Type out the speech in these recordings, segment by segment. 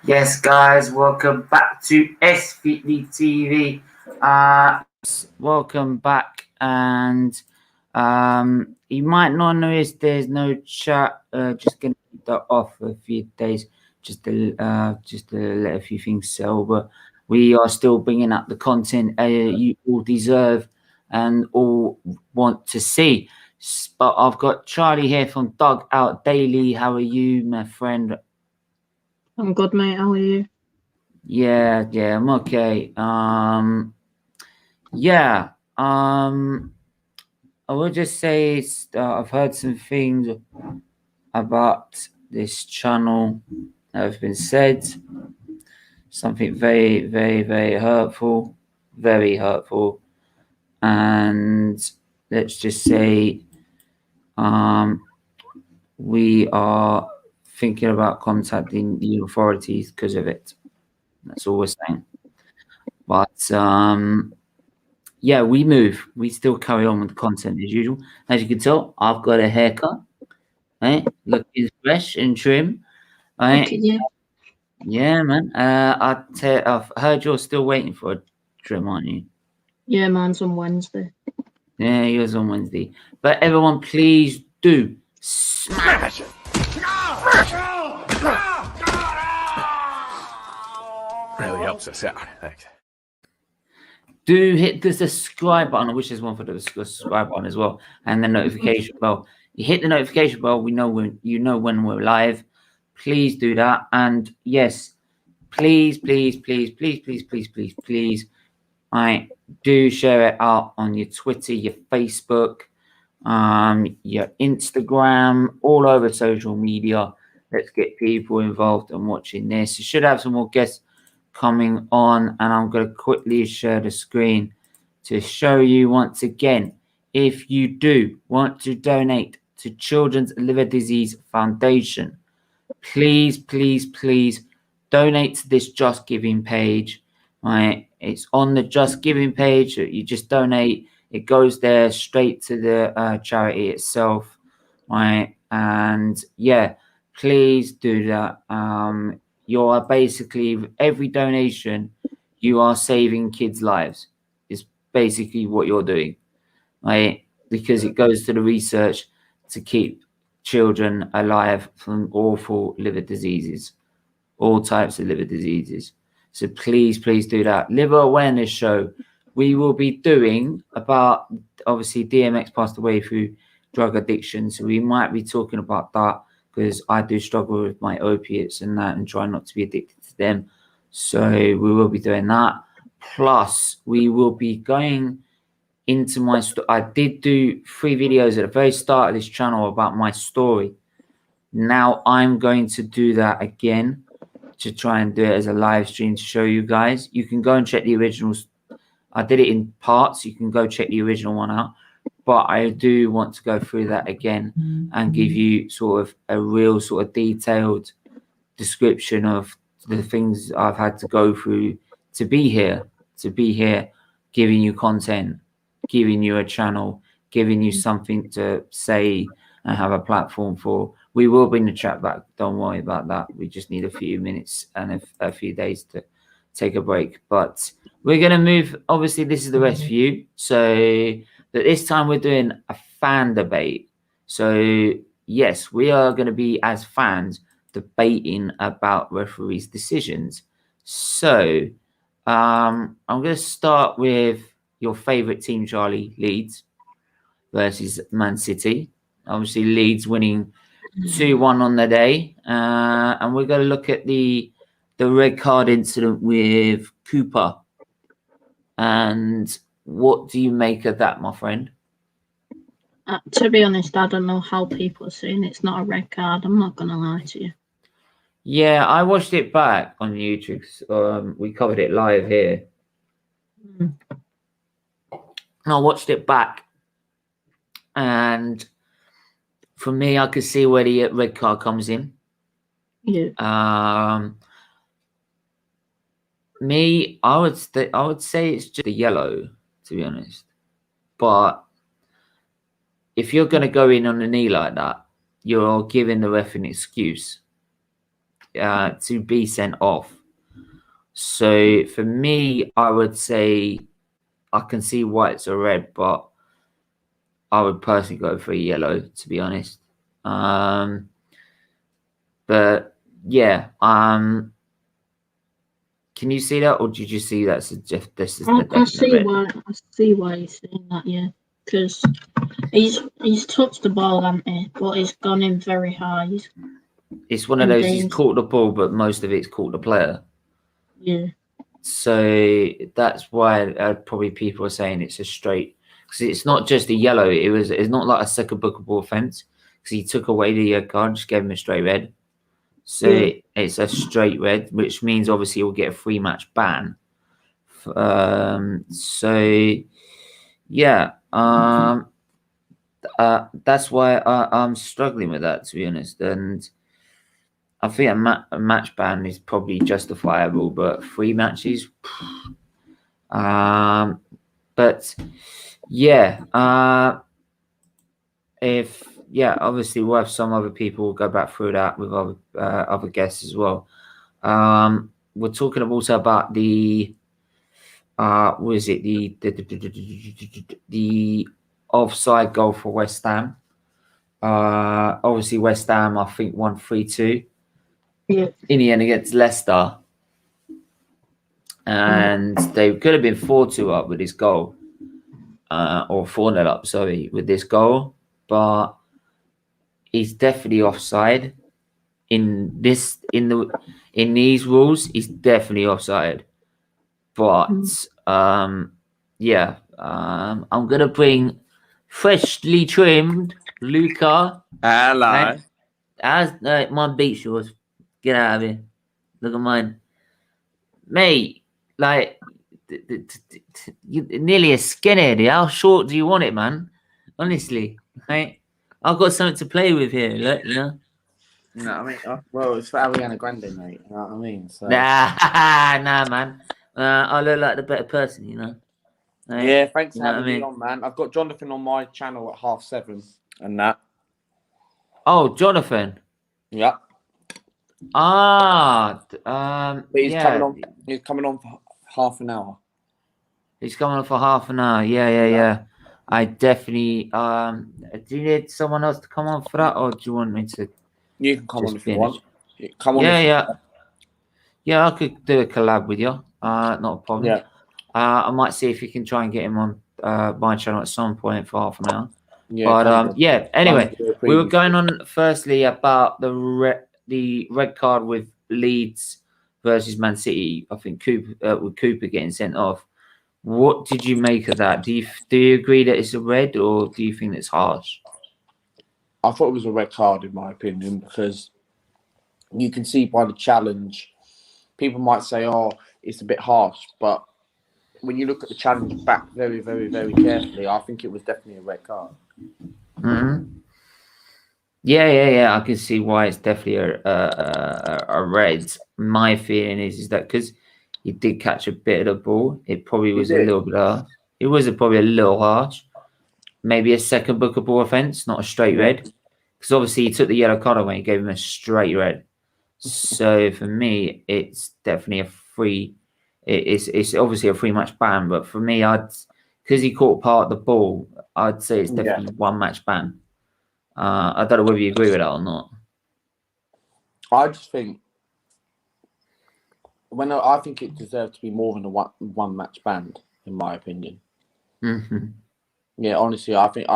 Yes, guys, welcome back to SFeatleyTV. Welcome back, and you might not notice there's no chat. Just gonna keep that off for a few days, just to let a few things sell. But we are still bringing up the content you all deserve and all want to see. But I've got Charlie here from Dog Out Daily. How are you, my friend? I'm good, mate. How are you? Yeah, I'm okay. Yeah. I will just say I've heard some things about this channel that have been said. Something very, very, very hurtful, and let's just say, we are thinking about contacting the authorities because of it. That's all we're saying. But yeah, we move. We still carry on with the content as usual. As you can tell, I've got a haircut. Right? Looking fresh and trim. Right? Look at you. Yeah, man. I've heard you're still waiting for a trim, aren't you? Yeah, mine's on Wednesday. Yeah, yours on Wednesday. But everyone, please do smash it. Really helps us out. Thanks. Do hit the subscribe button. I wish there's one for the subscribe button as well, and the notification bell. You hit the notification bell. We know when we're live. Please do that. And yes, please. I do share it out on your Twitter, your Facebook, your Instagram, all over social media. Let's get people involved and watching this. You should have some more guests coming on, and I'm going to quickly share the screen to show you once again. If you do want to donate to Children's Liver Disease Foundation, please donate to this Just Giving page. Right, it's on the Just Giving page. You just donate. It goes there straight to the charity itself. Right, and yeah, please do that. You are basically, every donation, you are saving kids' lives. Is basically what you're doing, right? Because it goes to the research to keep children alive from awful liver diseases, all types of liver diseases. So please do that. Liver awareness show we will be doing about, obviously DMX passed away through drug addiction, so we might be talking about that because I do struggle with my opiates and that, and try not to be addicted to them. So we will be doing that. Plus, we will be going into my story. I did do 3 videos at the very start of this channel about my story. Now I'm going to do that again to try and do it as a live stream to show you guys. You can go and check the originals. I did it in parts. You can go check the original one out. But I do want to go through that again and give you sort of a real sort of detailed description of the things I've had to go through to be here, giving you content, giving you a channel, giving you something to say and have a platform for. We will bring the chat back. Don't worry about that. We just need a few minutes and a few days to take a break. But we're going to move. Obviously, this is the rest for you. So but this time we're doing a fan debate. So yes, we are going to be, as fans, debating about referees' decisions. So I'm going to start with your favorite team, Charlie, Leeds versus Man City. Obviously, Leeds winning 2-1 on the day, and we're going to look at the red card incident with Cooper. And what do you make of that, my friend? To be honest, I don't know how people are saying it's not a red card. I'm not going to lie to you. Yeah, I watched it back on YouTube. We covered it live here. I watched it back, and for me, I could see where the red card comes in. Yeah. Me, I would say it's just a yellow, to be honest. But if you're going to go in on the knee like that, you're giving the ref an excuse. to be sent off. So for me, I would say I can see why it's a red, but I would personally go for a yellow, to be honest. But yeah, can you see that, or did you see that? This is the I definite see red. why. I see why he's saying that. Yeah, because he's touched the ball, hasn't he? But he's gone in very high. It's one of those. He's caught the ball, but most of it's caught the player. Yeah. So that's why probably people are saying it's a straight, because it's not just a yellow. It's not like a second bookable offence, because he took away the card, just gave him a straight red. So it's a straight red, which means obviously he'll get a 3-match ban. So yeah, that's why I'm struggling with that, to be honest. And I think a match ban is probably justifiable, but 3 matches. But yeah, obviously we'll have some other people go back through that with other guests as well. We're talking also about the what is it, the offside goal for West Ham. Obviously West Ham, I think, won 3-2 in the end against Leicester, and they could have been 4-2 up with this goal, or 4-0 up, sorry, with this goal, but he's definitely offside. In these rules, he's definitely offside. But yeah, I'm gonna bring freshly trimmed Luca. Hello. Right? As my beat shorts, get out of here. Look at mine, mate. Like you're nearly a skinhead. How short do you want it, man? Honestly, right? I've got something to play with here. Look, you know. No, I mean, well, it's for Ariana Grande, mate. You know what I mean? So. Nah, man. I look like the better person, you know. Right? Yeah, thanks You for know having me on, man. I've got Jonathan on my channel at 7:30 and that. Oh, Jonathan. Yeah. But he's yeah. coming on. He's coming on for half an hour. He's coming on for half an hour. Yeah. I definitely. Do you need someone else to come on for that, or do you want me to? You can come on if you want. Come on. Yeah. I could do a collab with you. Not a problem. Yeah. I might see if you can try and get him on my channel at some point for half an hour. Yeah. But yeah. Anyway, we were going on firstly about the red card with Leeds versus Man City. I think with Cooper getting sent off. What did you make of that? Do you agree that it's a red, or do you think it's harsh? I thought it was a red card, in my opinion, because you can see by the challenge, people might say, "Oh, it's a bit harsh," but when you look at the challenge back very, very, very carefully, I think it was definitely a red card. Yeah. I can see why it's definitely a red. My feeling is that because he did catch a bit of the ball, it probably was a little bit harsh. It was probably a little harsh. Maybe a second bookable offence, not a straight red. Because obviously he took the yellow card away and gave him a straight red. So for me, it's definitely a free. It's obviously a 3-match ban, but for me, because he caught part of the ball, I'd say it's definitely 1-match ban. I don't know whether you agree with that or not. I just think I think it deserved to be more than a one-match ban, in my opinion. Yeah, honestly, I think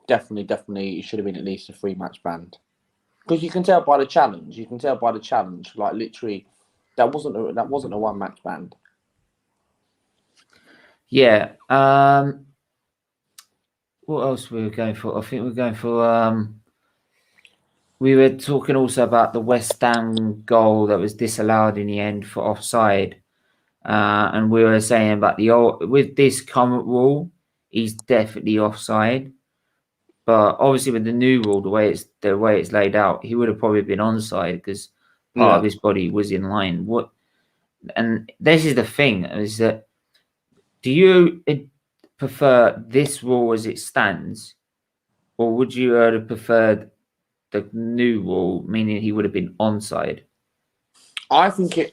definitely it should have been at least a 3-match ban, because you can tell by the challenge. Like literally, that wasn't a 1-match ban. Yeah. What else were we going for? I think we're going for. We were talking also about the West Ham goal that was disallowed in the end for offside, and we were saying about with this current rule, he's definitely offside. But obviously, with the new rule, the way it's laid out, he would have probably been onside because part of his body was in line. And this is the thing: is that do you prefer this rule as it stands, or would you have preferred the new rule, meaning he would have been onside? I think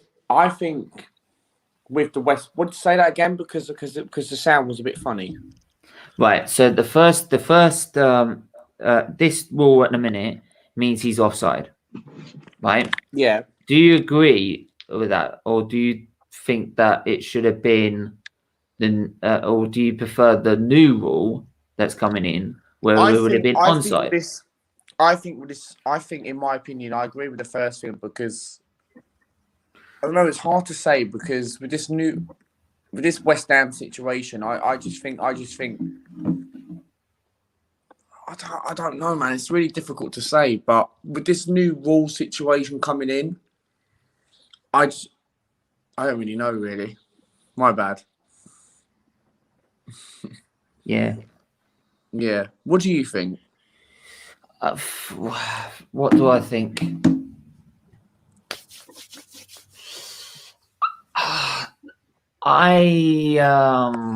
with the West. Would you say that again? Because the sound was a bit funny. Right. So the first this rule at the minute means he's offside, right? Yeah. Do you agree with that, or do you think that it should have been or do you prefer the new rule that's coming in where it would have been onside? I think in my opinion, I agree with the first thing because I don't know. It's hard to say because with this West Ham situation, I just think I don't know, man. It's really difficult to say. But with this new rule situation coming in, I don't really know. Really, my bad. Yeah. Yeah. What do you think? What do I think? I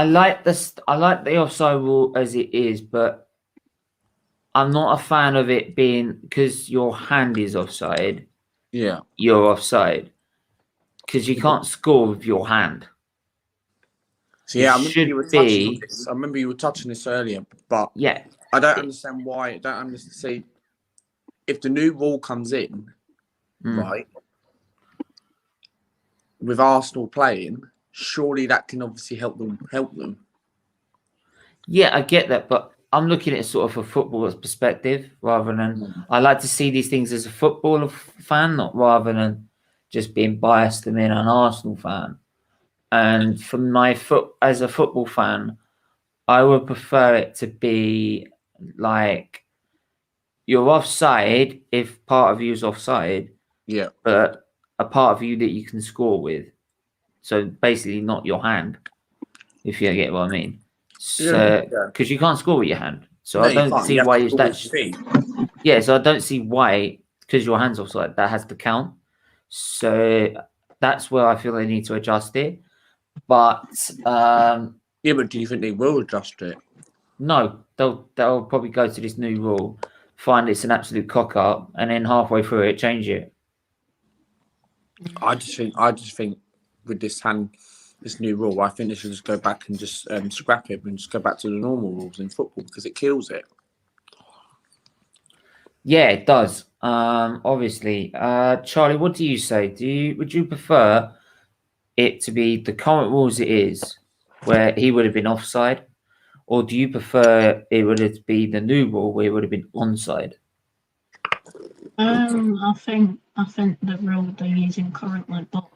like this. I like the offside rule as it is, but I'm not a fan of it being because your hand is offside. Yeah, you're offside because you can't score with your hand. So yeah, I remember you were touching on this. I remember you were touching this earlier, but yeah, I don't understand why. I don't understand. See, if the new rule comes in, right, with Arsenal playing, surely that can obviously help them. Yeah, I get that, but I'm looking at it sort of a footballer's perspective rather than I like to see these things as a footballer fan, not rather than just being biased and being an Arsenal fan. And for my as a football fan, I would prefer it to be like you're offside if part of you is offside. Yeah. But a part of you that you can score with. So basically not your hand, if you get what I mean. So because you can't score with your hand. So no, I don't see why that's yeah, so I don't see why because your hand's offside that has to count. So that's where I feel they need to adjust it. But yeah, but do you think they will adjust it? No, they'll probably go to this new rule, find it's an absolute cock up, and then halfway through it change it. I just think with this new rule, I think they should just go back and just scrap it and just go back to the normal rules in football because it kills it. Yeah, it does. Obviously, Charlie, what do you say? Would you prefer it to be the current rules it is, where he would have been offside, or do you prefer it would be the new rule where it would have been onside? I think the rule they're using currently, but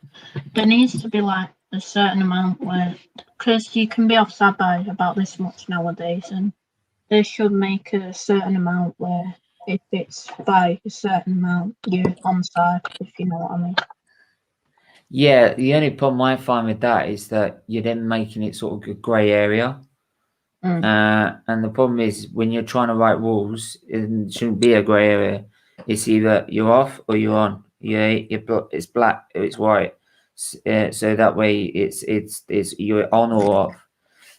there needs to be like a certain amount where, because you can be offside by about this much nowadays, and they should make a certain amount where if it's by a certain amount, you're onside, if you know what I mean. Yeah, the only problem I find with that is that you're then making it sort of a grey area. And the problem is when you're trying to write rules, it shouldn't be a grey area. It's either you're off or you're on. It's black or it's white. So that way it's you're on or off,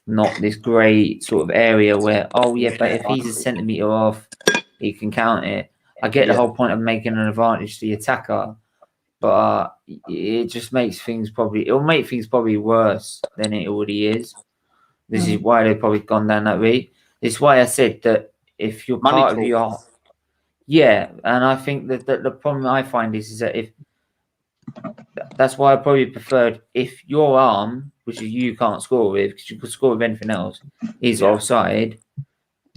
not this grey sort of area where but if he's a centimetre off, he can count it. I get the whole point of making an advantage to the attacker, but it just makes things it'll make things probably worse than it already is. This is why they've probably gone down that route. It's why I said that if you're part of your and I think that the problem I find is that if that's why I probably preferred if your arm, which you can't score with because you could score with anything else, is offside,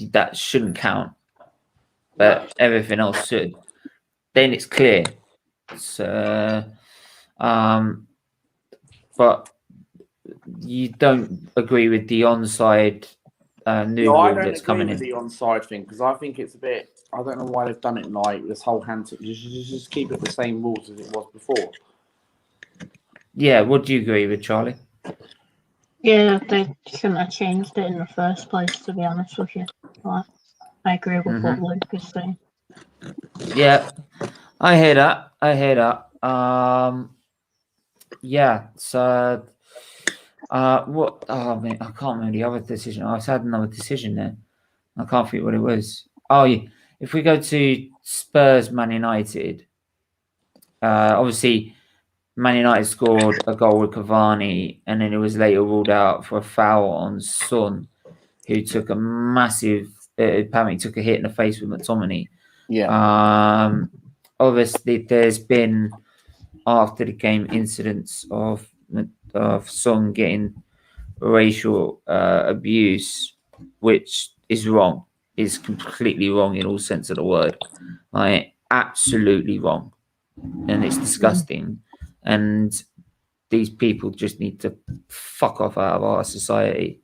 that shouldn't count. But everything else should. Then it's clear. So, but you don't agree with the onside new rule that's coming in? I don't agree with the onside thing because I think it's a bit. I don't know why they've done it like this whole hand. Just keep it the same rules as it was before. Yeah, what do you agree with, Charlie? Yeah, they shouldn't have changed it in the first place, to be honest with you. Like, I agree with what Luke is saying. Yeah, I hear that. Yeah, so what? Oh man, I can't remember the other decision. I had another decision there. I can't think what it was. Oh, yeah. If we go to Spurs Man United, obviously Man United scored a goal with Cavani, and then it was later ruled out for a foul on Son, who took a massive, apparently took a hit in the face with McTominay. Yeah. Obviously, there's been after the game incidents of Son getting racial abuse, which is wrong. Is completely wrong in all sense of the word. Like, absolutely wrong, and it's disgusting. And these people just need to fuck off out of our society.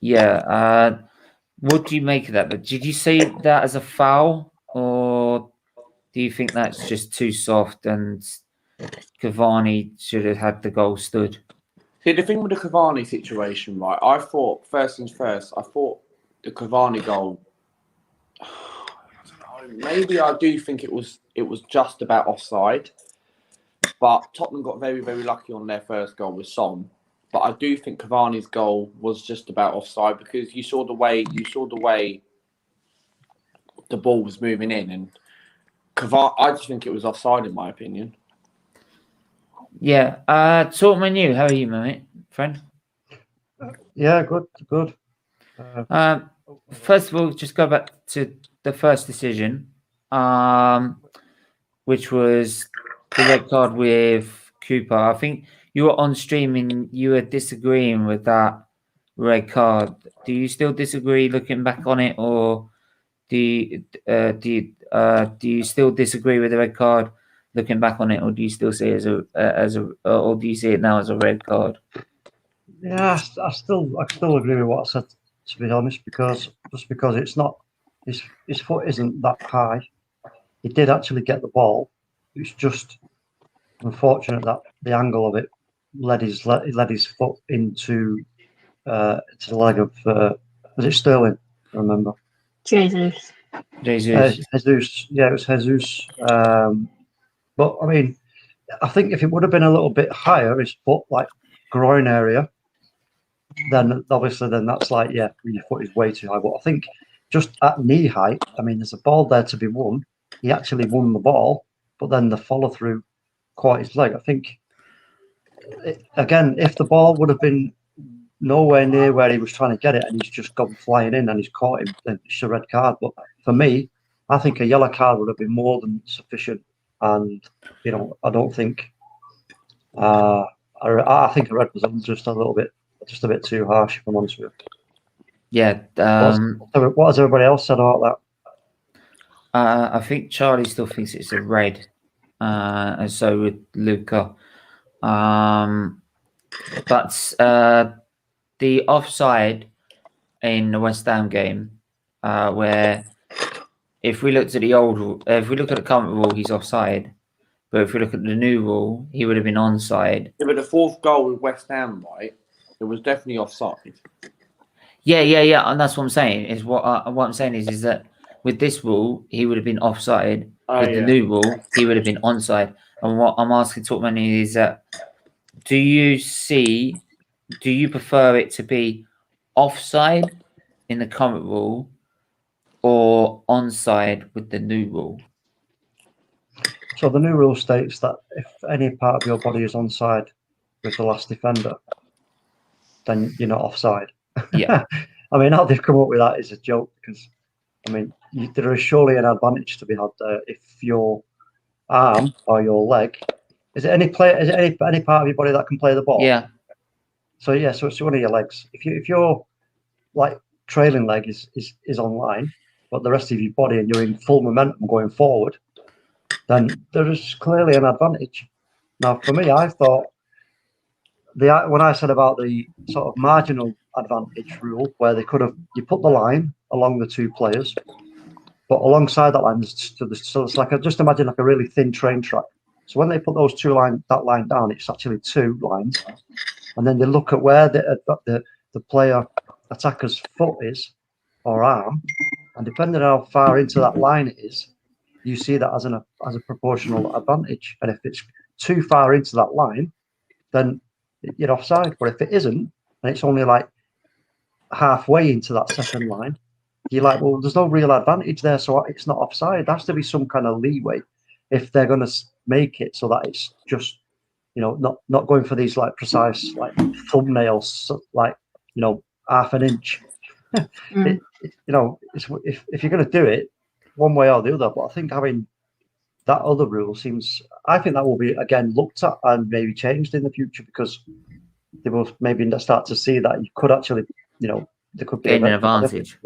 Yeah. What do you make of that? But did you see that as a foul, or do you think that's just too soft and Cavani should have had the goal stood? See, the thing with the Cavani situation, right? I thought, first things first, I thought the Cavani goal, I don't know, maybe I do think it was just about offside. But Tottenham got very, very lucky on their first goal with Son. But I do think Cavani's goal was just about offside, because you saw the way the ball was moving in, and Cavani, I just think it was offside in my opinion. Yeah. Talkman, you, how are you, mate, friend? Yeah, good. First of all, just go back to the first decision, which was the red card with Cooper. I think you were on stream and you were disagreeing with that red card. Do you still disagree looking back on it, or do you still disagree with the red card looking back on it, or do you still see it or do you see it now as a red card? Yeah, I still agree with what I said, to be honest, because it's not, his foot isn't that high. He did actually get the ball. It's just unfortunate that the angle of it led his foot into the leg of was it Sterling? I remember. Jesus. Jesus. Yeah, it was Jesus. But I mean, I think if it would have been a little bit higher, his foot, like groin area, then obviously that's like, yeah, your foot is way too high. But I think just at knee height, I mean, there's a ball there to be won. He actually won the ball, but then the follow through caught his leg. I think, again, if the ball would have been nowhere near where he was trying to get it and he's just gone flying in and he's caught him, then it's a red card. But for me, I think a yellow card would have been more than sufficient. And, you know, I don't think, I think a red was just a bit too harsh, if I'm honest with you. Yeah. What has everybody else said about that? I think Charlie still thinks it's a red, and so with Luca. But the offside in the West Ham game, where if we look at the current rule, he's offside. But if we look at the new rule, he would have been onside. Yeah, but the fourth goal with West Ham, right? It was definitely offside. Yeah, and that's what I'm saying. Is what I'm saying is that with this rule, he would have been offside. With the new rule, he would have been onside. And what I'm asking Talkman is that, do you prefer it to be offside in the current rule or onside with the new rule? So the new rule states that if any part of your body is onside with the last defender, then you're not offside. Yeah. I mean, how they've come up with that is a joke, because, I mean, there is surely an advantage to be had there if your arm or your leg, is it any part of your body that can play the ball? Yeah. So yeah, so it's one of your legs. If your like trailing leg is online, but the rest of your body and you're in full momentum going forward, then there is clearly an advantage. Now, for me, I thought when I said about the sort of marginal advantage rule, where you put the line along the two players, but alongside that line, so it's like just imagine like a really thin train track. So when they put that line down, it's actually two lines, and then they look at where the player attacker's foot is or arm, and depending on how far into that line it is, you see that as a proportional advantage. And if it's too far into that line, then you're offside. But if it isn't, and it's only like halfway into that second line, you're like, well, there's no real advantage there, so it's not offside. There has to be some kind of leeway if they're going to make it so that it's just, not going for these like precise like thumbnails, like half an inch. If you're going to do it one way or the other, but I think having that other rule I think that will be again looked at and maybe changed in the future, because they will maybe start to see that you could actually, there could be an advantage.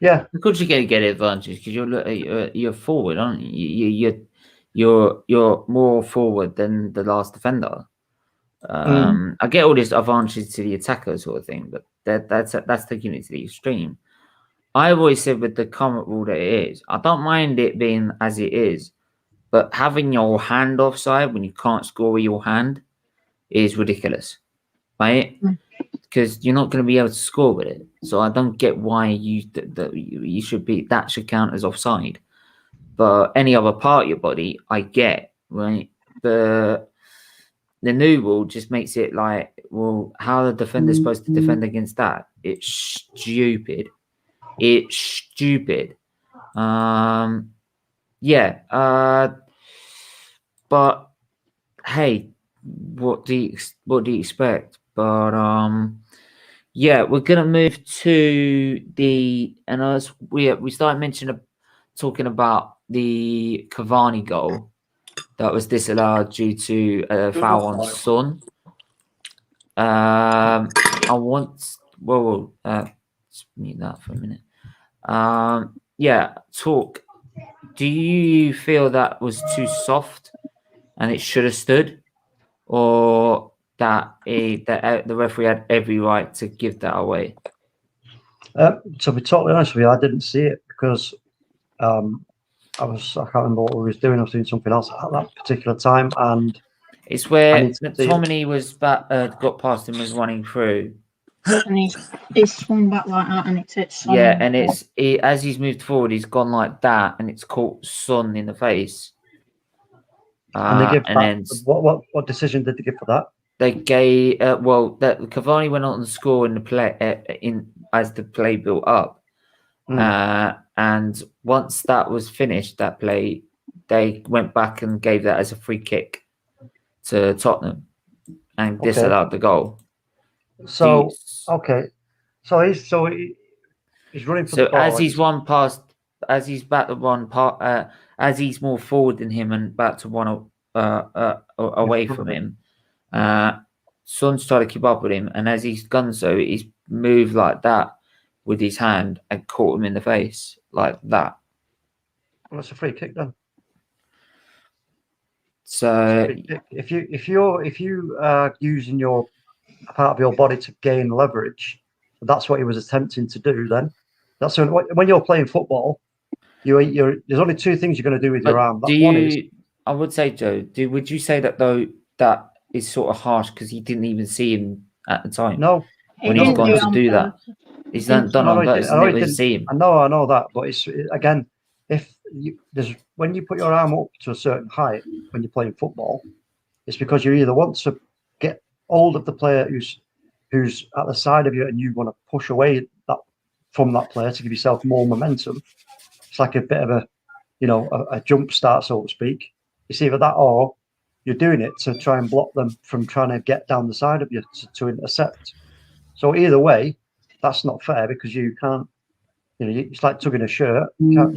Yeah, because you're going to get an advantage because you're forward, aren't you? You're more forward than the last defender. I get all this advantage to the attacker sort of thing, but that's taking it to the extreme. I've always said with the current rule that it is, I don't mind it being as it is, but having your hand offside when you can't score with your hand is ridiculous, right? Because you're not going to be able to score with it. So I don't get why you should count as offside. But any other part of your body, I get, right? The new rule just makes it like, well, how are the defender supposed to defend against that? It's stupid. It's stupid. But hey, what do you expect? But we're gonna move to as we started talking about the Cavani goal that was disallowed due to a foul on Son. Let's mute that for a minute. Talk. Do you feel that was too soft and it should have stood, or that the referee had every right to give that away? To be totally honest with you, I didn't see it because I can't remember what we was doing. I was doing something else at that particular time, and it's where Tomini got past him, was running through, and he's swung back like that, and it's hit Son. Yeah, and as he's moved forward, he's gone like that, and it's caught Son in the face. And they give what decision did they give for that? They gave that Cavani went on to score in the play as the play built up, and once that was finished, that play, they went back and gave that as a free kick to Tottenham and disallowed the goal. So he's running for the ball. As he's run past, as he's about to run past, as he's more forward than him and about to run away from him, Son's trying to keep up with him, and as he's done so, he's moved like that with his hand and caught him in the face like that. Well, that's a free kick then. So if you are using your part of your body to gain leverage, that's what he was attempting to do. Then that's when you're playing football, there's only two things you're going to do with your arm. I would say, Joe, would you say that though that is sort of harsh because he didn't even see him at the time? No, when he's gone to do that, he's done on purpose. He didn't see him. I know that, but it's again, when you put your arm up to a certain height when you're playing football, it's because you either want to get hold of the player who's at the side of you, and you want to push away from that player to give yourself more momentum. It's like a bit of a jump start, so to speak. It's either that, or you're doing it to try and block them from trying to get down the side of you to intercept. So either way, that's not fair, because you can't. It's like tugging a shirt. You can't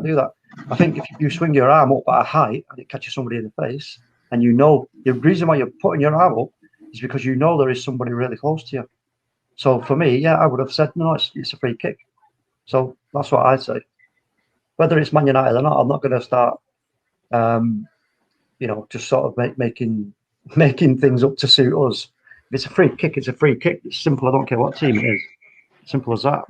do that. I think if you swing your arm up at a height and it catches somebody in the face, and the reason why you're putting your arm up is because there is somebody really close to you. So for me, I would have said no, it's a free kick. So that's what I'd say. Whether it's Man United or not, I'm not going to start, just sort of making things up to suit us. If it's a free kick, it's a free kick. It's simple. I don't care what team it is. Simple as that.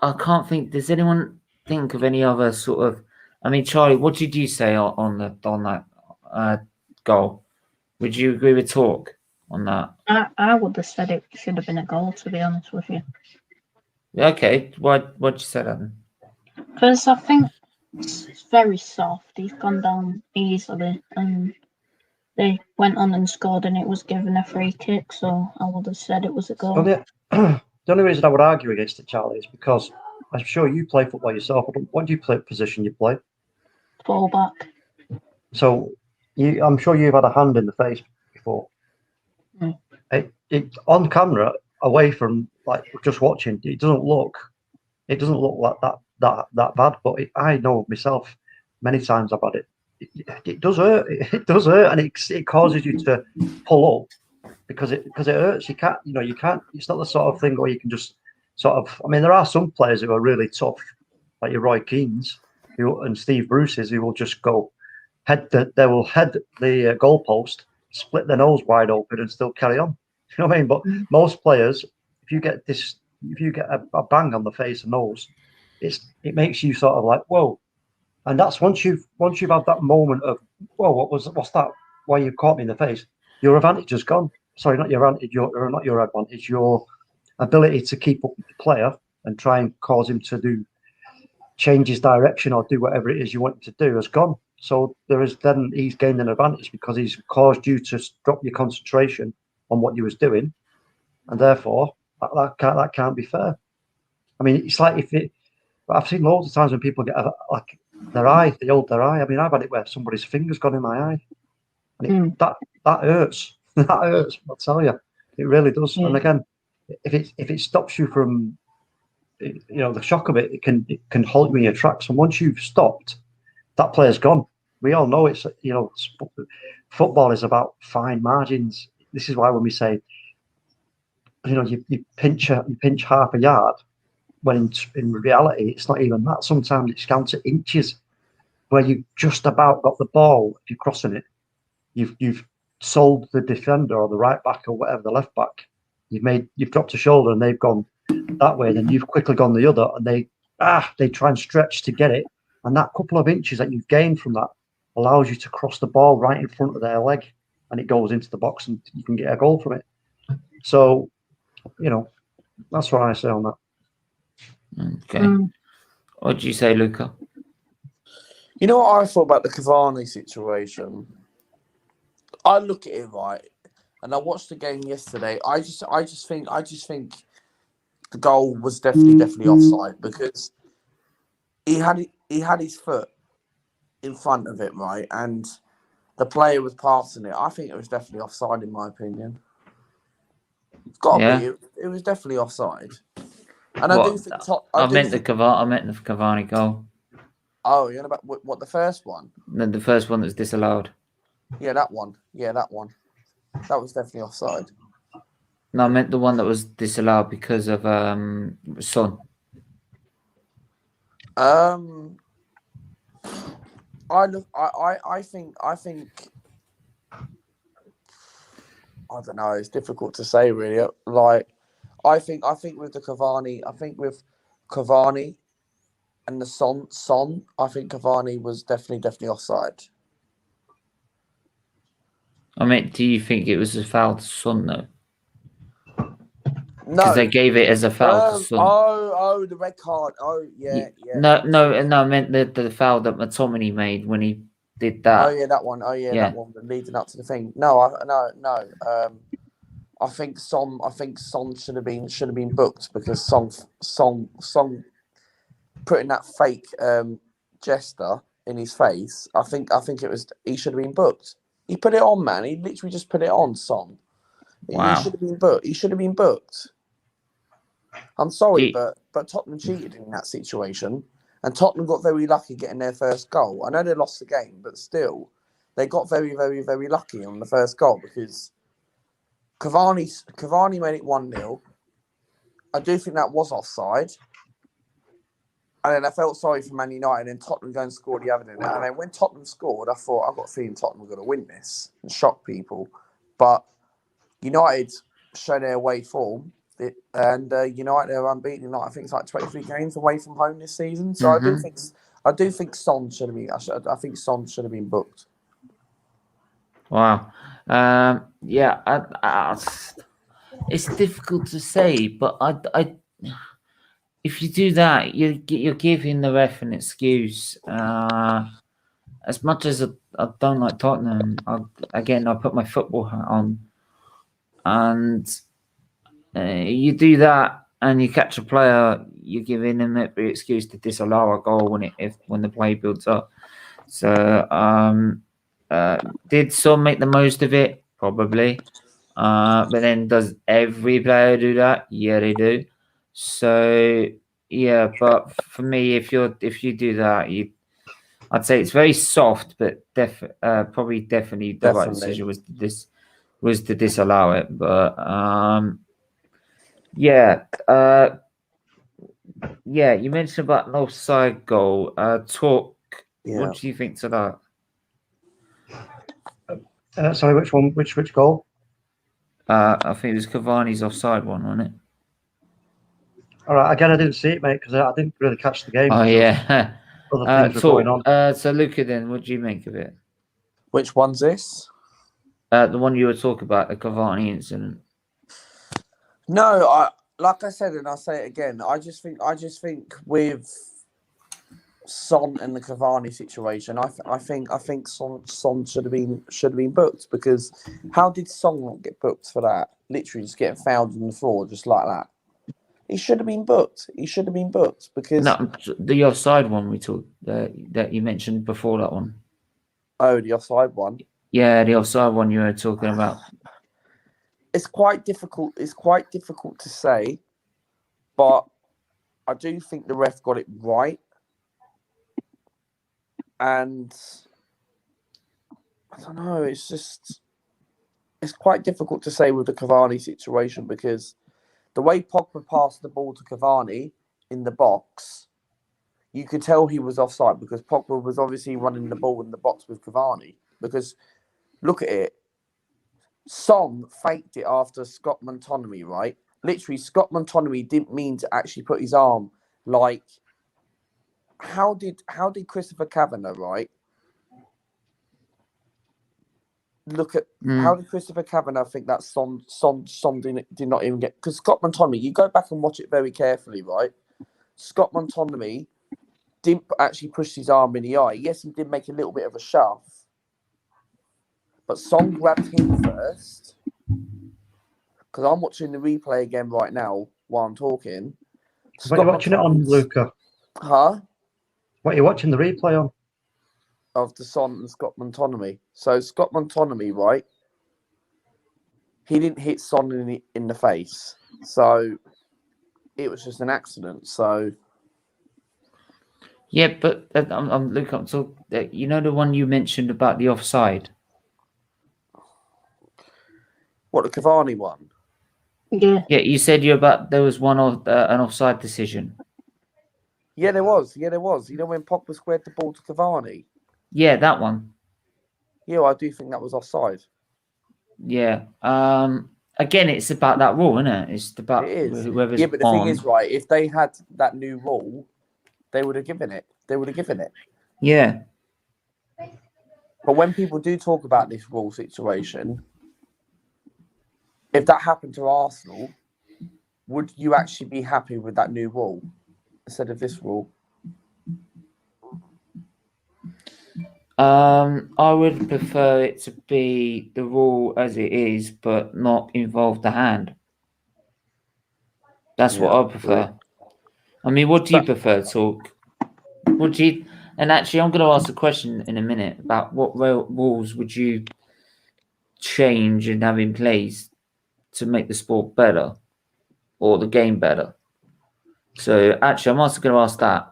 I can't think. Does anyone think of any other sort of? I mean, Charlie, what did you say on that goal? Would you agree with Talk on that? I would have said it should have been a goal, to be honest with you. Okay, why'd you say that? Because I think it's very soft. He's gone down easily, and they went on and scored, and it was given a free kick. So I would have said it was a goal. The only reason I would argue against it, Charlie, is because I'm sure you play football yourself. What do you play? Position you play? Fullback. So I'm sure you've had a hand in the face before. It on camera, away from like just watching, it doesn't look like that bad. But I know myself many times I've had it. It does hurt. It does hurt, and it causes you to pull up because it hurts. You can't. It's not the sort of thing where you can just sort of. I mean, there are some players who are really tough, like your Roy Keanes and Steve Bruce's, who will just go they will head the goalpost, split their nose wide open, and still carry on. You know what I mean? But most players, if you get a bang on the face and nose, it makes you sort of like, whoa. And that's once you've had that moment of, whoa, what's that? Why you caught me in the face? Your advantage is gone. Sorry, not your advantage. Not your advantage. Your ability to keep up with the player and try and cause him to change his direction or do whatever it is you want him to do has gone. So he's gained an advantage because he's caused you to drop your concentration on what you was doing, and therefore that can't be fair. I mean, it's like I've seen loads of times when people get their eye. I mean, I've had it where somebody's finger's gone in my eye, and that hurts. That hurts. I'll tell you, it really does. And again, if it stops you from, the shock of it, it can halt you in your tracks. And once you've stopped, that player's gone. We all know it's football is about fine margins. This is why when we say, you pinch half a yard, when in reality it's not even that. Sometimes it's down to inches, where you just about got the ball. If you're crossing it, you've sold the defender or the right back or whatever, the left back. You've dropped a shoulder and they've gone that way. Then you've quickly gone the other, and they try and stretch to get it. And that couple of inches that you've gained from that allows you to cross the ball right in front of their leg, and it goes into the box, and you can get a goal from it. So, that's what I say on that. Okay. What do you say, Luca? You know what I thought about the Cavani situation? I look at it right, and I watched the game yesterday. I just think the goal was definitely offside, because he had his foot in front of it, right, and the player was passing it. I think it was definitely offside, in my opinion. It's got to be. It was definitely offside. And I do think I meant the Cavani goal. Oh, you're about what, the first one? The first one that was disallowed. Yeah, that one. That was definitely offside. No, I meant the one that was disallowed because of Son. I think I don't know. It's difficult to say, really. Like, I think with Cavani and the Son, I think Cavani was definitely offside. I mean, do you think it was a foul to Son, though? No, because they gave it as a foul to Son. Oh, the red card. Oh, yeah. No, I meant the foul that McTominay made when he did that. Oh yeah, that one. Oh yeah, that one leading up to the thing. No. I think Son should have been booked, because Son putting that fake gesture in his face. I think he should have been booked. He put it on, man. He literally just put it on, Son. Wow. He should have been booked. He should have been booked. I'm sorry, but Tottenham cheated in that situation, and Tottenham got very lucky getting their first goal. I know they lost the game, but still, they got very, very, very lucky on the first goal, because Cavani made it 1-0. I do think that was offside. And then I felt sorry for Man United, and Tottenham going and scored the other day. And then when Tottenham scored, I thought, I've got a feeling Tottenham were going to win this and shock people. But United show their away form, and United are unbeaten. I think it's like 23 games away from home this season. So I do think Son should have been. I think Son should have been booked. Wow. It's difficult to say, but I if you do that, you're giving the ref an excuse. as much as I don't like Tottenham, I put my football hat on, and you do that, and you catch a player, you're giving them every excuse to disallow a goal when the play builds up. So, did Son make the most of it? Probably. But then does every player do that? Yeah, they do. So yeah, but for me, if you do that, I'd say it's very soft, but probably definitely the right decision was to disallow it. But yeah, yeah, you mentioned about an offside goal. Talk. Yeah. What do you think to that? Sorry, which one? Which goal? I think it was Cavani's offside one, wasn't it? All right, again, I didn't see it, mate, because I didn't really catch the game. Oh yeah. Other things were going on. So Luca, then, what do you make of it? Which one's this? The one you were talking about, the Cavani incident. No, like I said, and I'll say it again. I just think with Son and the Cavani situation, I think Son should have been booked, because how did Son not get booked for that? Literally just getting fouled on the floor just like that. He should have been booked. He should have been booked because the offside one we talked that you mentioned before, that one. Oh, the offside one. Yeah, the offside one you were talking about. It's quite difficult. It's quite difficult to say, but I do think the ref got it right. And I don't know. It's quite difficult to say with the Cavani situation, because the way Pogba passed the ball to Cavani in the box, you could tell he was offside, because Pogba was obviously running the ball in the box with Cavani. Because look at it. Son faked it after Scott McTominay, right? Literally, Scott McTominay didn't mean to actually put his arm. Like, how did Christopher Kavanagh, right? Look at how did Christopher Kavanagh think that Son did not even get, because Scott McTominay, you go back and watch it very carefully, right? Scott McTominay didn't actually push his arm in the eye. Yes, he did make a little bit of a shove, but Son grabbed him first. Because I'm watching the replay again right now while I'm talking. What are you watching it on, Luca? Huh? What are you watching the replay on? Of the Son and Scott McTominay. So Scott McTominay, right? He didn't hit Son in the face. So it was just an accident. So yeah, but I'm looking. So you know the one you mentioned about the offside. What, the Cavani one? Yeah. Yeah, you said there was one of an offside decision. Yeah, there was. You know when Pogba squared the ball to Cavani? Yeah, that one. Yeah, I do think that was offside. Yeah. Again, it's about that rule, isn't it? It's about whoever's but the thing is, right, if they had that new rule, they would have given it. Yeah. But when people do talk about this rule situation, if that happened to Arsenal, would you actually be happy with that new rule instead of this rule? I would prefer it to be the rule as it is, but not involve the hand. That's what I prefer. I mean, what do you prefer, Talk? And actually, I'm going to ask a question in a minute about what rules would you change and have in place to make the sport better or the game better. So actually, I'm also going to ask that.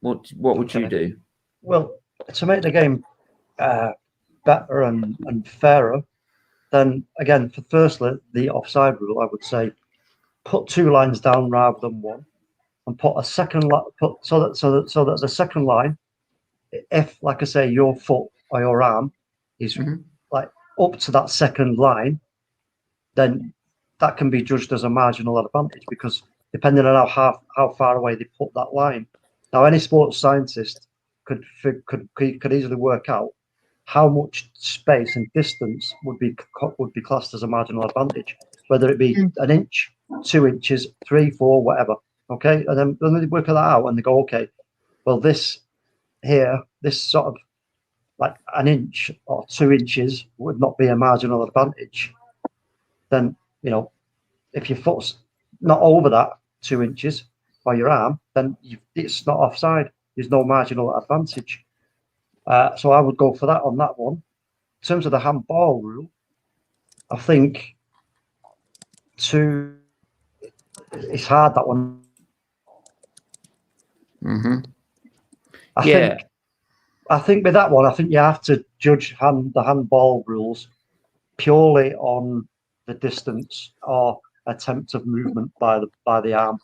What would you do? Well, to make the game better and fairer, then again, firstly, the offside rule, I would say, put 2 lines down rather than 1, and put a second so that the second line, if, like I say, your foot or your arm is like up to that second line, then that can be judged as a marginal advantage, because depending on how far away they put that line. Now, any sports scientist could easily work out how much space and distance would be classed as a marginal advantage, whether it be an inch, 2 inches, 3, 4, whatever. Okay, and then they work that out and they go, okay, well, this here, this sort of like an inch or 2 inches would not be a marginal advantage, then, you know, if your foot's not over that 2 inches by your arm, then it's not offside. There's no marginal advantage. So I would go for that on that one. In terms of the handball rule, I think it's hard, that one. I think with that one, I think you have to judge the handball rules purely on the distance or attempt of movement by the arm.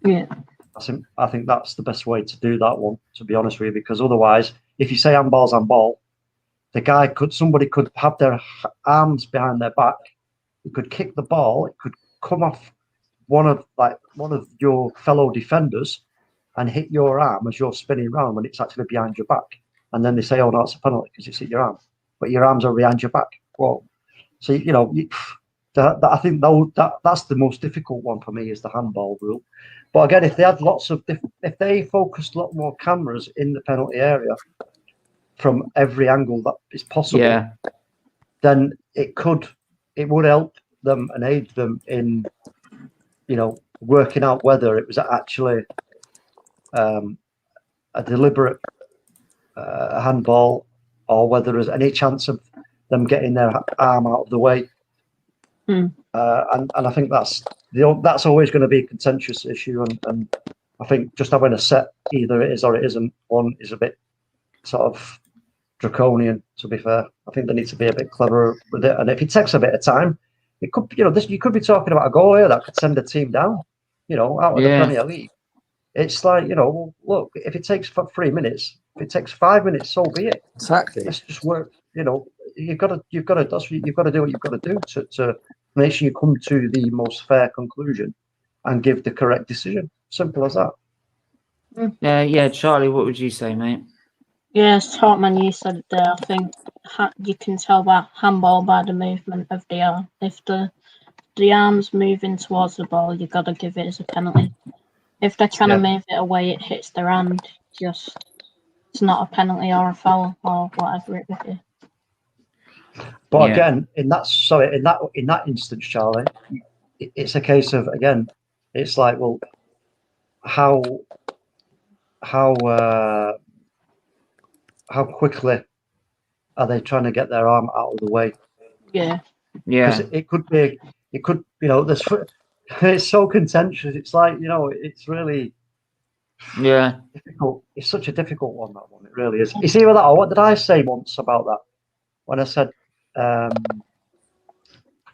Yeah. I think that's the best way to do that one, to be honest with you, because otherwise, if you say handball's handball, somebody could have their arms behind their back, it could kick the ball, it could come off one of your fellow defenders and hit your arm as you're spinning around when it's actually behind your back. And then they say, oh, no, it's a penalty because it's hit your arm. But your arms are behind your back. Well, so, you know, I think that's the most difficult one for me, is the handball rule. But again, if they had if they focused a lot more cameras in the penalty area from every angle that is possible, then it would help them and aid them in, you know, working out whether it was actually a deliberate handball, or whether there's any chance of them getting their arm out of the way. And I think that's always going to be a contentious issue. And I think just having a set, either it is or it isn't, one is a bit sort of draconian, to be fair. I think they need to be a bit cleverer with it. And if it takes a bit of time, it could, you know, you could be talking about a goal here that could send a team down, you know, out of the Premier League. It's like, you know, look, if it takes 3 minutes, if it takes 5 minutes, so be it. Exactly. Let's just work. You know, you've got to do what you've got to do to make sure you come to the most fair conclusion and give the correct decision. Simple as that. Yeah, Charlie, what would you say, mate? Yes, Hartman, you said it there. I think you can tell by handball by the movement of the arm. If the arm's moving towards the ball, you've got to give it as a penalty. If they're trying to move it away, it hits their hand. It's not a penalty or a foul or whatever it would be. But again, in that instance, Charlie, it's a case of, again, it's like, well, how quickly are they trying to get their arm out of the way? Yeah. Because it could, you know, it's so contentious. It's like, you know, it's really difficult. It's such a difficult one, that one. It really is. It's either that, or what did I say once about that? When I said, I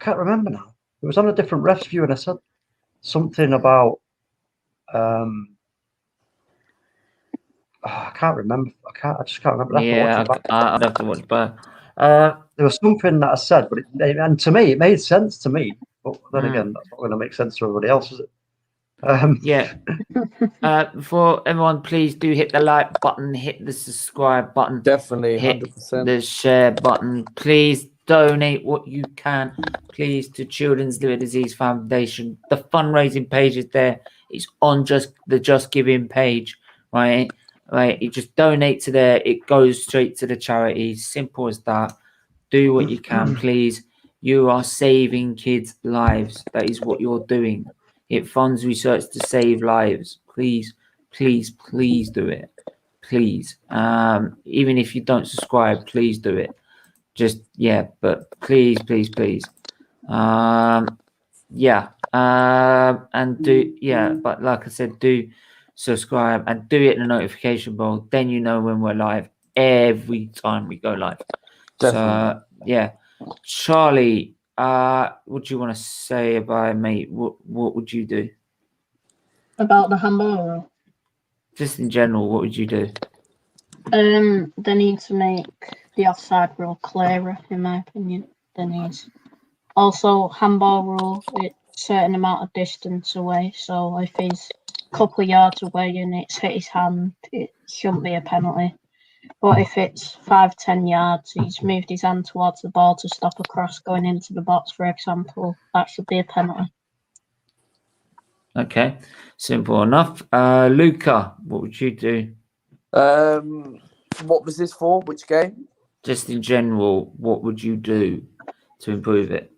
can't remember now. It was on a different ref's view, and I said something about, I can't remember. I just can't remember. I'd have to watch back. There was something that I said, but and to me, it made sense to me. But then again, that's not going to make sense to everybody else, is it? For everyone, please do hit the like button, hit the subscribe button, Definitely, hit 100%. the share button. Please donate what you can, please, to Children's Liver Disease Foundation. The fundraising page is there. It's on the Just Giving page, right? You just donate to there. It goes straight to the charity. Simple as that. Do what you can, please. You are saving kids' lives. That is what you're doing. It funds research to save lives. Please, please, please do it. Please. Even if you don't subscribe, please do it. But please, please, please. But like I said, do subscribe and do it in the notification bell. Then you know when we're live every time we go live. Definitely. So, Charlie, what do you want to say about it, mate? What would you do? About the handball rule? Just in general, what would you do? They need to make the offside rule clearer, in my opinion. They need also handball rule. It's a certain amount of distance away. So if he's a couple of yards away and it's hit his hand, it shouldn't be a penalty. But if it's 5-10 yards, he's moved his hand towards the ball to stop a cross going into the box, for example, that should be a penalty. Okay, simple enough. Luca, what would you do? What was this for? Which game? Just in general, what would you do to improve it?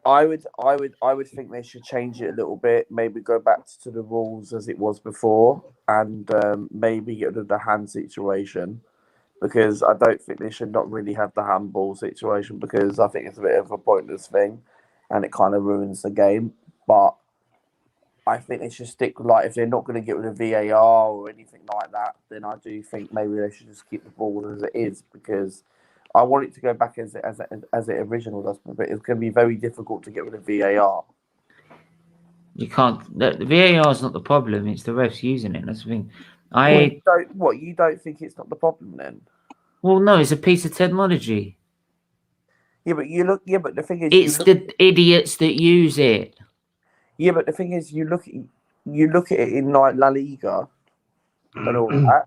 I would think they should change it a little bit. Maybe go back to the rules as it was before, and maybe get rid of the hand situation, because I don't think they should not really have the handball situation, because I think it's a bit of a pointless thing, and it kind of ruins the game. But I think they should stick with, like, if they're not going to get rid of VAR or anything like that, then I do think maybe they should just keep the ball as it is, because I want it to go back as it original does, but it's going to be very difficult to get rid of VAR. You can't. The VAR is not the problem. It's the refs using it. That's the thing. You don't think it's not the problem then? Well, no, it's a piece of technology. Yeah, but you look. Yeah, but the thing is, it's the idiots that use it. Yeah, but the thing is, you look at it in like La Liga and all that.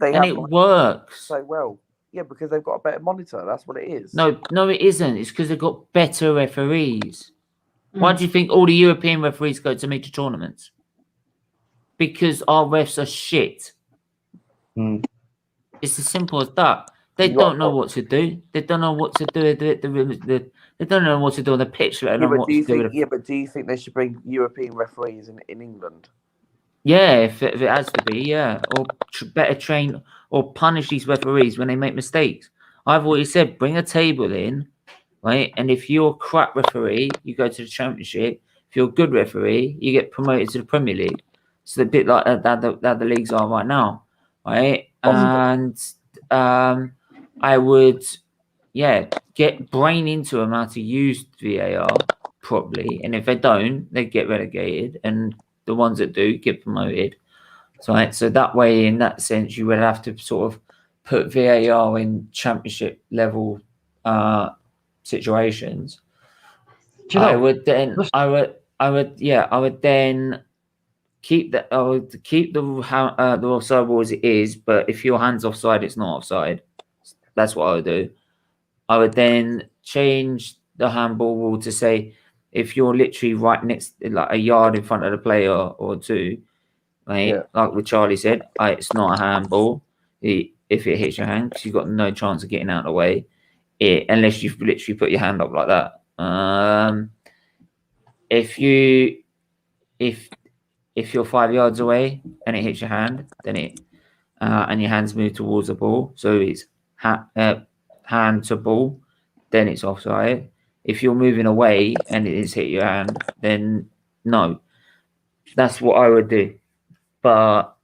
It works so well. Yeah, because they've got a better monitor. That's what it is. No, it isn't. It's because they've got better referees. Why do you think all the European referees go to major tournaments? Because our refs are shit. It's as simple as that. They don't know what to do. They don't know what to do. They don't know what to do on the pitch. But do you think they should bring European referees in England? Yeah, if it has to be, yeah. Or better train or punish these referees when they make mistakes. I've already said, bring a table in, right? And if you're a crap referee, you go to the Championship. If you're a good referee, you get promoted to the Premier League. It's a bit like that the leagues are right now, right? And I would, get brain into them how to use VAR properly. And if they don't, they get relegated. And the ones that do get promoted. So that way, in that sense, you would have to sort of put VAR in Championship level situations. I would then keep the offside rule as it is. But if your hand's offside, it's not offside. That's what I would do. I would then change the handball rule to say, if you're literally right next, like a yard in front of the player or two, right? Like what Charlie said, it's not a handball if it hits your hand, because you've got no chance of getting out of the way, unless you've literally put your hand up like that. If you're 5 yards away and it hits your hand, then and your hands move towards the ball, so it's hand to ball, then it's offside. If you're moving away and it is hit your hand, then no. That's what I would do. But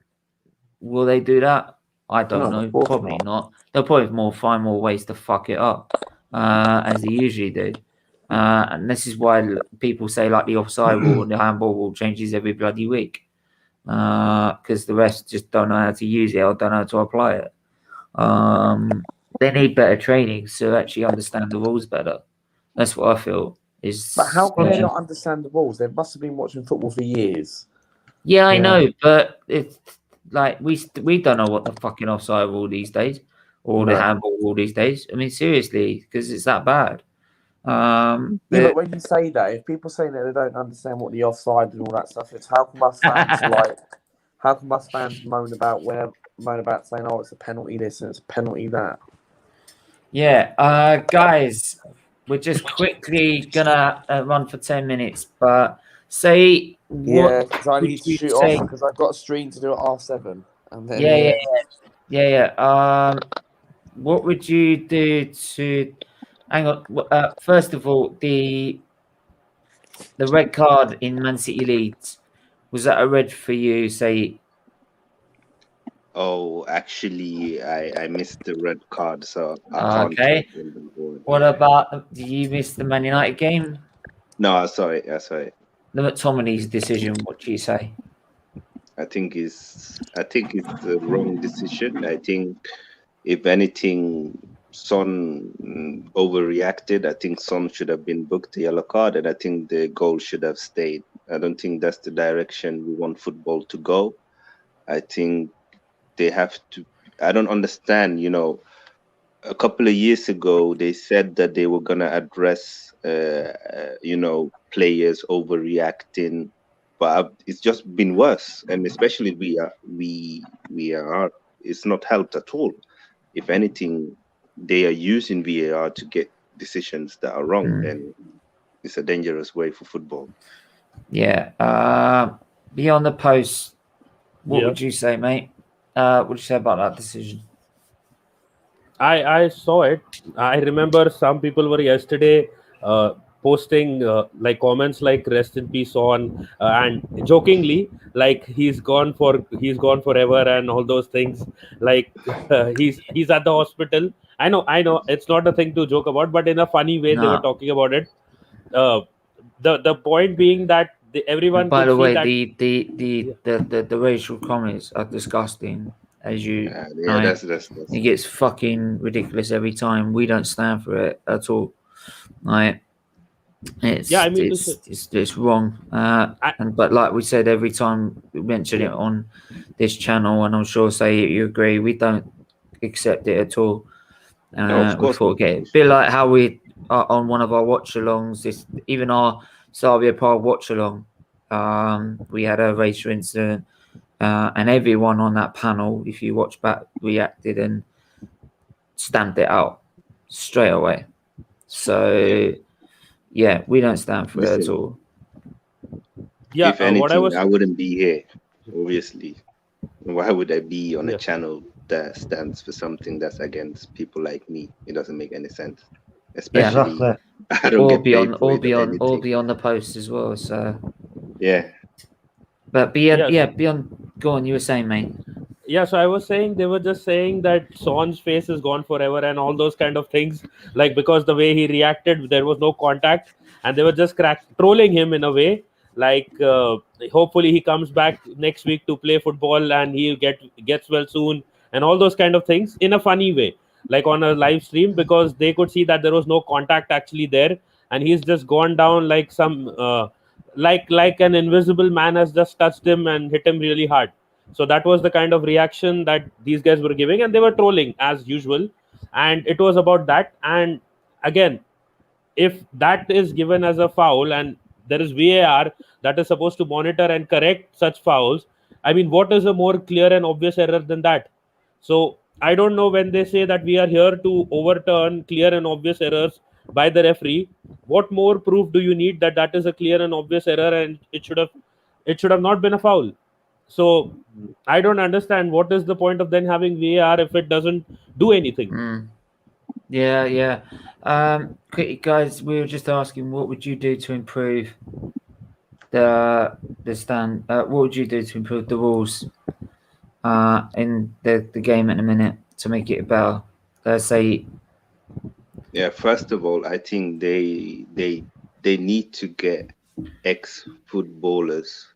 will they do that? I don't know. Probably not. They'll probably find more ways to fuck it up, as they usually do. And this is why people say, like, the offside rule and the handball rule changes every bloody week, because the rest just don't know how to use it or don't know how to apply it. They need better training to actually understand the rules better. That's what I feel. But how can they not understand the rules? They must have been watching football for years. Yeah, I know, but it's like we don't know what the fucking offside rule these days, or the handball rule these days. I mean, seriously, because it's that bad. But when you say that, if people say that they don't understand what the offside and all that stuff is, how come us fans moan about saying, oh, it's a penalty this and it's a penalty that? Yeah, guys, we're just quickly gonna run for 10 minutes, but say because I need to shoot off because I've got a stream to do at 7:30. And then what would you do to? Hang on. First of all, the red card in Man City Leeds, was that a red for you? Say. Oh, actually, I missed the red card, so I can't. Okay. What about? Did you miss the Man United game? No, I saw it. The McTominay's decision. What do you say? I think it's the wrong decision. I think, if anything, Son overreacted. I think Son should have been booked a yellow card, and I think the goal should have stayed. I don't think that's the direction we want football to go. I think they have to. I don't understand. A couple of years ago, they said that they were gonna address, players overreacting, but it's just been worse. And especially we are it's not helped at all. If anything, they are using VAR to get decisions that are wrong, and it's a dangerous way for football. Yeah. Beyond the post, what would you say, mate? What would you say about that decision? I saw it. I remember some people were yesterday posting like comments like "Rest in peace" on and jokingly like he's gone forever and all those things. Like he's at the hospital. I know it's not a thing to joke about, but in a funny way they were talking about it. The point being that everyone. By the way, that the racial comments are disgusting. As you, that's it gets fucking ridiculous every time. We don't stand for it at all. Like, it's wrong. But like we said, every time we mention it on this channel, and I'm sure say you agree, we don't accept it at all. Of course, we forget. A bit like how we are on one of our watch-alongs. Even our Serbia Prague watch-along, we had a racial incident. And everyone on that panel, if you watch back, reacted and stamped it out straight away. So, yeah, we don't stand for it at all. Yeah, if anything, I wouldn't be here, obviously. Why would I be on a channel that stands for something that's against people like me? It doesn't make any sense. Especially, I don't get paid for it or beyond the post as well. So, yeah. But beyond, go on, you were saying, mate. Yeah, so I was saying they were just saying that Son's face is gone forever and all those kind of things, like because the way he reacted, there was no contact, and they were just trolling him in a way. Like hopefully he comes back next week to play football and he gets well soon, and all those kind of things in a funny way, like on a live stream, because they could see that there was no contact actually there, and he's just gone down like some. Like an invisible man has just touched him and hit him really hard. So that was the kind of reaction that these guys were giving, and they were trolling as usual, and it was about that. And again, if that is given as a foul and there is VAR that is supposed to monitor and correct such fouls, I mean, what is a more clear and obvious error than that? So I don't know, when they say that we are here to overturn clear and obvious errors by the referee, what more proof do you need that is a clear and obvious error and it should have not been a foul? So I don't understand what is the point of then having VAR if it doesn't do anything. Yeah. Guys, we were just asking, what would you do to improve the stand? What would you do to improve the rules in the game at the minute to make it better? Let's say. Yeah, first of all, I think they need to get ex-footballers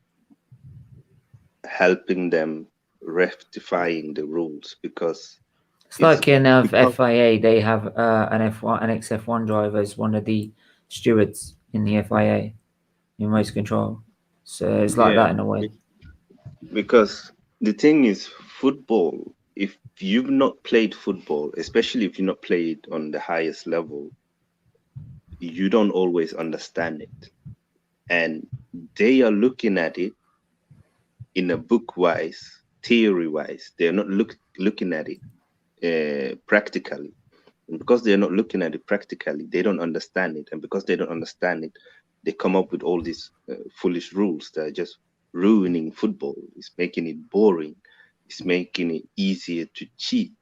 helping them rectifying the rules, because it's like in FIA, they have an ex-F1 driver as one of the stewards in the FIA in race control. So it's like that in a way. Because the thing is, football, if you've not played football, especially if you've not played on the highest level, you don't always understand it. And they are looking at it in a book-wise, theory-wise. They're not looking at it practically. And because they're not looking at it practically, they don't understand it. And because they don't understand it, they come up with all these foolish rules that are just ruining football. It's making it boring. It's making it easier to cheat.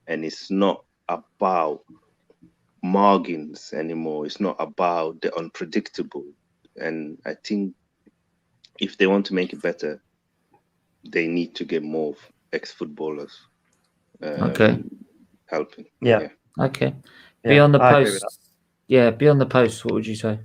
And it's not about margins anymore. It's not about the unpredictable. And I think if they want to make it better, they need to get more ex-footballers helping. Yeah. Okay. Beyond the post. Yeah, beyond the post, what would you say?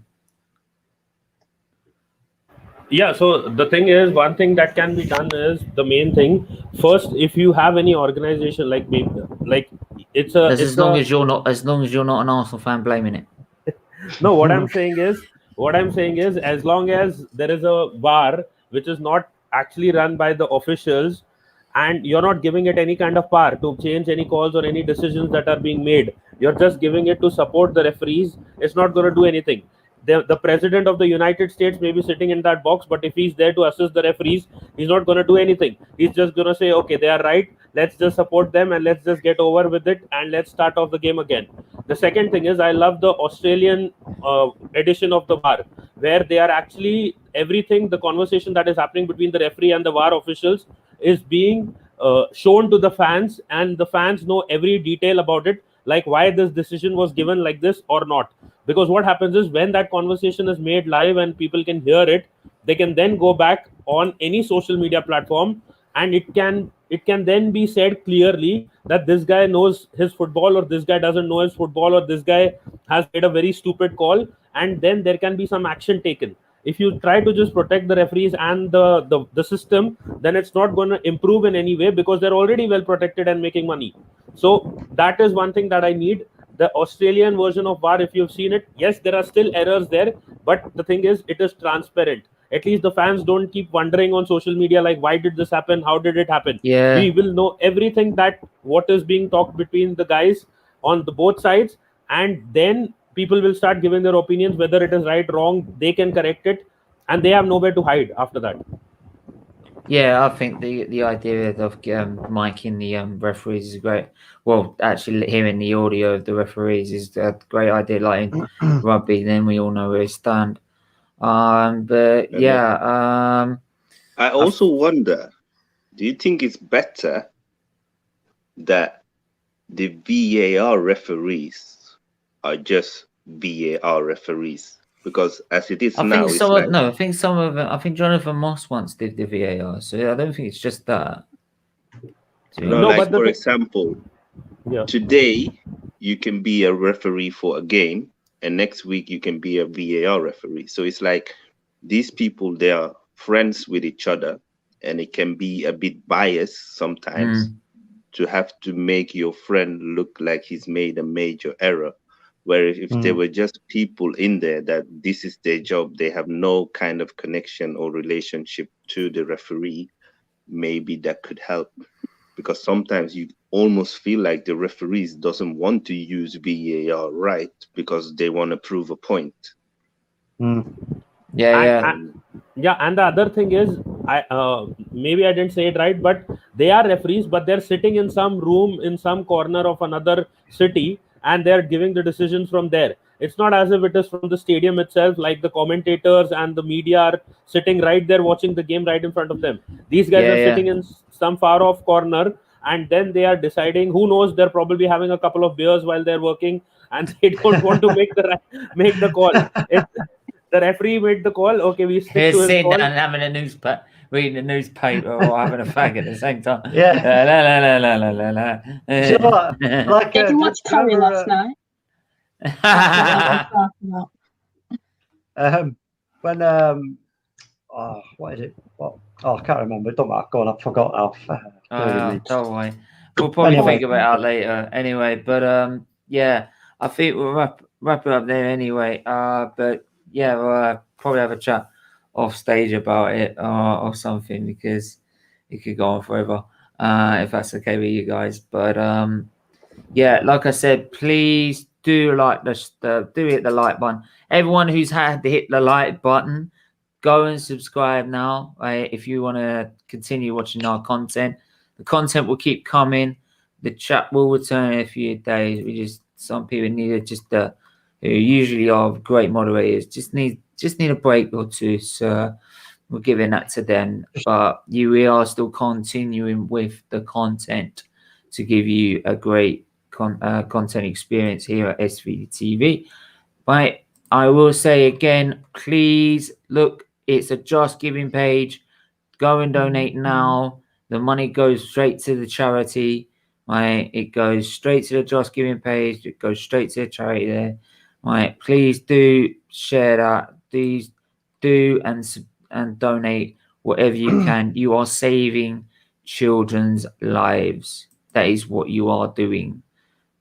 Yeah, so the thing is, one thing that can be done is the main thing. First, if you have any organization like me, like it's a as long as you're not an Arsenal fan blaming it. No, what I'm saying is, as long as there is a VAR which is not actually run by the officials, and you're not giving it any kind of power to change any calls or any decisions that are being made, you're just giving it to support the referees, it's not going to do anything. The president of the United States may be sitting in that box, but if he's there to assist the referees, he's not going to do anything. He's just going to say, okay, they are right, let's just support them and let's just get over with it and let's start off the game again. The second thing is, I love the Australian edition of the VAR, where they are actually everything, the conversation that is happening between the referee and the VAR officials is being shown to the fans, and the fans know every detail about it, like why this decision was given like this or not. Because what happens is, when that conversation is made live and people can hear it, they can then go back on any social media platform, and it can then be said clearly that this guy knows his football, or this guy doesn't know his football, or this guy has made a very stupid call, and then there can be some action taken. If you try to just protect the referees and the system, then it's not going to improve in any way, because they're already well protected and making money. So that is one thing that I need. The Australian version of VAR, if you've seen it, yes, there are still errors there, but the thing is, it is transparent. At least the fans don't keep wondering on social media, like, why did this happen? How did it happen? Yeah. We will know everything, that what is being talked between the guys on the both sides, and then people will start giving their opinions, whether it is right, wrong, they can correct it, and they have nowhere to hide after that. Yeah, I think the idea of miking the referees is great. Well, actually hearing the audio of the referees is a great idea. Like in rugby, then we all know where we stand. But yeah, I also wonder, do you think it's better that the VAR referees are just VAR referees? Because as it is now, it's like... No, I think some of them. I think Jonathan Moss once did the VAR, so I don't think it's just that. No, like for example, today you can be a referee for a game, and next week you can be a VAR referee. So it's like these people, they are friends with each other, and it can be a bit biased sometimes to have to make your friend look like he's made a major error. Whereas if there were just people in there that this is their job, they have no kind of connection or relationship to the referee, maybe that could help. Because sometimes you almost feel like the referees doesn't want to use VAR, right? Because they want to prove a point. Yeah. And the other thing is, maybe I didn't say it right, but they are referees, but they're sitting in some room in some corner of another city, and they're giving the decisions from there. It's not as if it is from the stadium itself, like the commentators and the media are sitting right there watching the game right in front of them. These guys are sitting in some far off corner, and then they are deciding. Who knows, they're probably having a couple of beers while they're working, and they don't want to make the call. The referee made the call. Okay, we stick to his call. And having a newspaper, reading a newspaper, or having a fag at the same time. Yeah. Did you watch Tommy last night? What is it? What? Oh, I can't remember. Don't matter. Go on. I forgot. Don't worry. We'll probably figure it out later. Anyway, but yeah, I think we'll wrap it up there anyway. But yeah, we'll probably have a chat off stage about it or something, because it could go on forever. If that's okay with you guys. But yeah, like I said, please do like do hit the like button. Everyone who's had to hit the like button, go and subscribe now. Right? If you want to continue watching our content, the content will keep coming. The chat will return in a few days. Some people need who usually are great moderators, just need a break or two. So we're giving that to them. But we are still continuing with the content to give you a great content experience here at SFeatleyTV. Right, I will say again, please look, it's a Just Giving page. Go and donate now. The money goes straight to the charity. Right, it goes straight to the Just Giving page. It goes straight to the charity there. Right, please do share that. Please do and donate whatever you can. You are saving children's lives. That is what you are doing.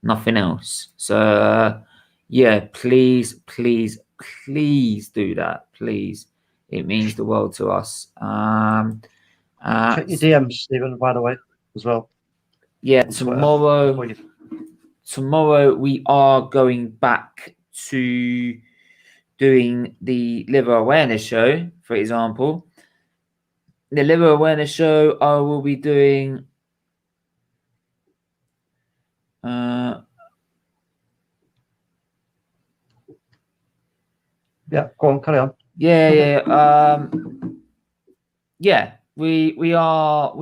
Nothing else. So yeah, please do that. Please. It means the world to us. Check your DMs, Stephen, by the way, as well. Yeah, tomorrow we are going back to doing the liver awareness show, for example. The liver awareness show, I will be doing Yeah, go on, carry on. Yeah. Yeah, we are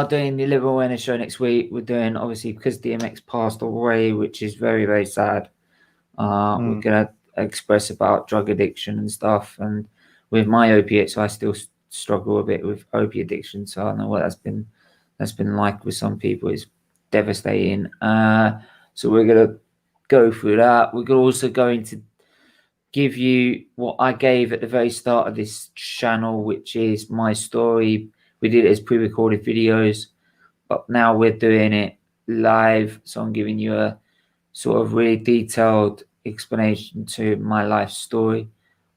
doing the Liver Awareness show next week. We're doing, obviously, because DMX passed away, which is very, very sad. We're gonna express about drug addiction and stuff, and with my opiates, I still struggle a bit with opiate addiction, so I know what that's been like with some people. It's devastating. So we're gonna go through that. We're also going to give you what I gave at the very start of this channel, which is my story. We did it as pre-recorded videos, but now we're doing it live, so I'm giving you a sort of really detailed explanation to my life story,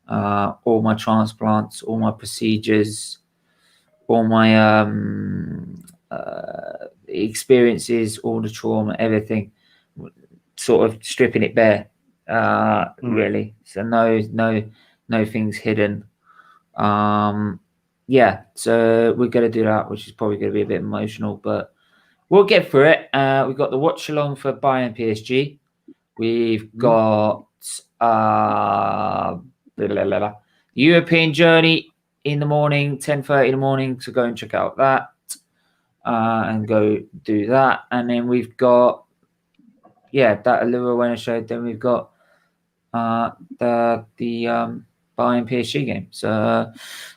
all my transplants, all my procedures, all my experiences, all the trauma, everything, sort of stripping it bare, really. So no things hidden. Yeah, so we're gonna do that, which is probably gonna be a bit emotional, but we'll get through it. We've got the watch along for Bayern PSG. We've got the European journey in the morning, 10:30 in the morning, so go and check out that and go do that. And then we've got that Liver Awareness show. Then we've got the Bayern PSG game. So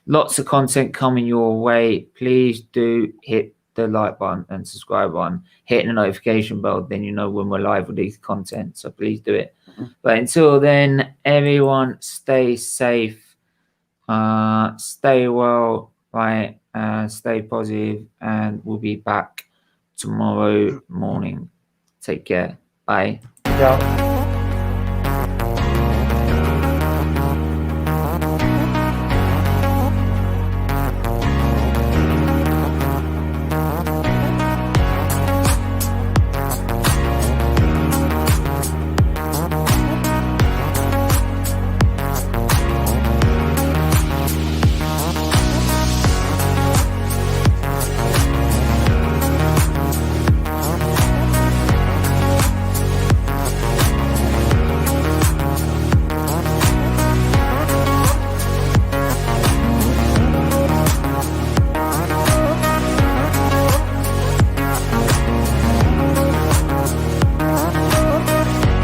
lots of content coming your way. Please do hit the like button and subscribe button, hit the notification bell, then you know when we're live with these content. So please do it. But until then, everyone stay safe, stay well, right, stay positive, and we'll be back tomorrow morning. Take care. Bye. Yeah.